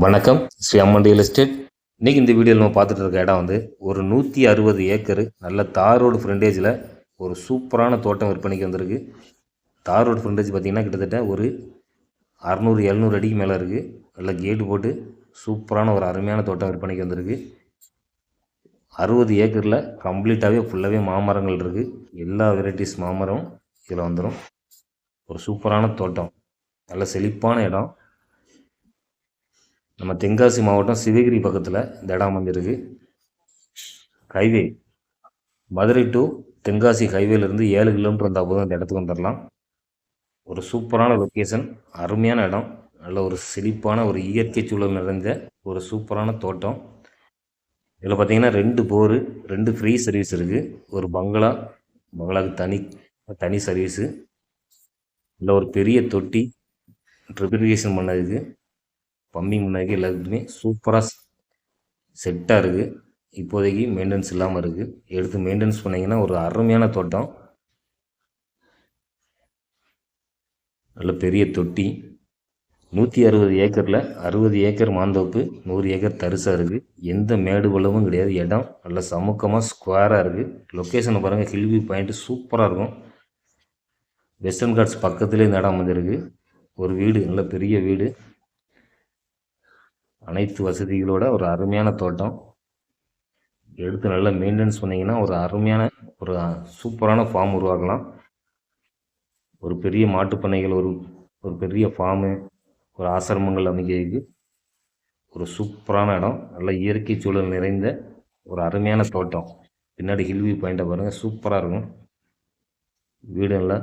வணக்கம், ஸ்ரீ அம்மன் real estate. இன்றைக்கி இந்த வீடியோவில் நம்ம பார்த்துட்டு இருக்க இடம் வந்து ஒரு 160 ஏக்கரு நல்ல தார் ரோடு ஃப்ரண்டேஜில் ஒரு சூப்பரான தோட்டம் விற்பனைக்கு வந்திருக்கு. தார் ரோடு ஃப்ரண்டேஜ் பார்த்திங்கன்னா கிட்டத்தட்ட ஒரு 600-700 அடிக்கு மேலே இருக்குது. நல்ல கேட்டு போட்டு சூப்பரான ஒரு அருமையான தோட்டம் விற்பனைக்கு வந்திருக்கு. 60 ஏக்கரில் கம்ப்ளீட்டாகவே ஃபுல்லாகவே மாமரங்கள் இருக்குது. எல்லா வெரைட்டிஸ் மாமரம் இதில் வந்துடும். ஒரு சூப்பரான தோட்டம், நல்ல செழிப்பான இடம். நம்ம தென்காசி மாவட்டம் சிவகிரி பக்கத்தில் இந்த இடம் அமைஞ்சிருக்கு. ஹைவே மதுரை டு தென்காசி ஹைவேலேருந்து 7 கிலோமீட்டர் வந்தால் போதும் இந்த இடத்துக்கு வந்துடலாம். ஒரு சூப்பரான லொக்கேஷன், அருமையான இடம், நல்ல ஒரு செழிப்பான ஒரு இயற்கை சூழல் நிறைஞ்ச ஒரு சூப்பரான தோட்டம். இதில் பார்த்திங்கன்னா 2 போரு, 2 ஃப்ரீ சர்வீஸ் இருக்குது. ஒரு பங்களாவுக்கு தனி சர்வீஸு. இல்லை ஒரு பெரிய தொட்டி, ட்ரிபிரிகேஷன் பண்ணதுக்கு, பம்பிங் பண்ணதுக்கு எல்லாத்துக்குமே சூப்பராக செட்டாக இருக்குது. இப்போதைக்கு மெயின்டெனன்ஸ் இல்லாமல் இருக்குது. எடுத்து மெயின்டெனன்ஸ் பண்ணிங்கன்னா ஒரு அருமையான தோட்டம். நல்ல பெரிய தொட்டி, 160 ஏக்கரில் 60 ஏக்கர் மாந்தோப்பு, 100 ஏக்கர் தரிசாக இருக்குது. எந்த மேடு பள்ளமும் கிடையாது. இடம் நல்ல சமுக்கமாக ஸ்கொயராக இருக்குது. லொக்கேஷனை பாருங்கள், ஹில்வியூ பாயிண்ட்டு சூப்பராக இருக்கும். வெஸ்டர்ன் காட்ஸ் பக்கத்துலேயே இந்த இடம் அமைஞ்சிருக்கு. ஒரு வீடு, நல்ல பெரிய வீடு, அனைத்து வசதிகளோட ஒரு அருமையான தோட்டம். எடுத்து நல்லா மெயின்டெனன்ஸ் பண்ணிங்கன்னா ஒரு அருமையான ஒரு சூப்பரான ஃபார்ம் உருவாக்கலாம். ஒரு பெரிய மாட்டுப்பண்ணைகள், ஒரு பெரிய ஃபார்மு, ஒரு ஆசிரமங்கள் அமைக்கிறதுக்கு ஒரு சூப்பரான இடம். நல்ல இயற்கை சூழல் நிறைந்த ஒரு அருமையான தோட்டம். பின்னாடி ஹில்வியூ பாயிண்ட்டை பாருங்கள், சூப்பராக இருக்கும். வீடு நல்லா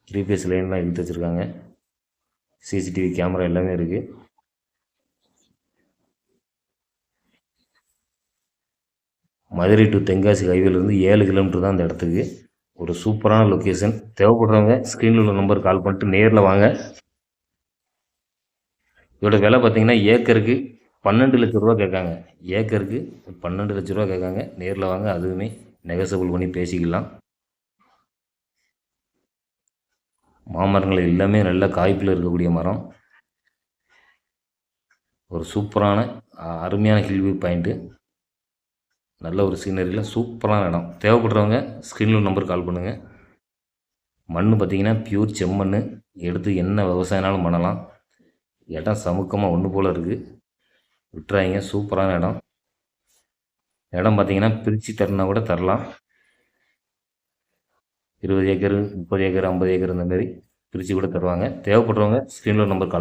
3 ஃபேஸ் லைன்லாம் இழுத்து வச்சுருக்காங்க. சிசிடிவி கேமரா எல்லாமே இருக்குது. மதுரை டு தென்காசி ஹைவேலேருந்து 7 கிலோமீட்டர் தான் அந்த இடத்துக்கு. ஒரு சூப்பரான லொக்கேஷன். தேவைப்படுறவங்க ஸ்க்ரீனில் உள்ள நம்பர் கால் பண்ணிட்டு நேரில் வாங்க. இதோட விலை பார்த்திங்கன்னா ஏக்கருக்கு 12 லட்ச ரூபா கேட்காங்க. ஏக்கருக்கு 12 லட்ச ரூபா கேட்காங்க. நேரில் வாங்க, அதுவுமே நெகசபிள் பண்ணி பேசிக்கலாம். மாமரங்கள் எல்லாமே நல்ல காய்ப்பில் இருக்கக்கூடிய மரம். ஒரு சூப்பரான அருமையான ஹில்வியூ பாயிண்ட்டு, நல்ல ஒரு சீனரியில் சூப்பரான இடம். தேவைப்படுறவங்க ஸ்க்ரீனில் நம்பர் கால் பண்ணுங்கள். மண் பார்த்திங்கன்னா பியூர் செம்மண். எடுத்து என்ன விவசாயனாலும் பண்ணலாம். இடம் சமுக்கமாக ஒன்று போல் இருக்குது. விட்டுறாங்க, சூப்பரான இடம். இடம் பார்த்திங்கன்னா பிரித்து தரனா கூட தரலாம். 20 ஏக்கர், 30 ஏக்கர், 50 ஏக்கர் இந்த மாதிரி பிரித்து கூட தருவாங்க. தேவைப்படுறவங்க ஸ்க்ரீனில் நம்பர் கால்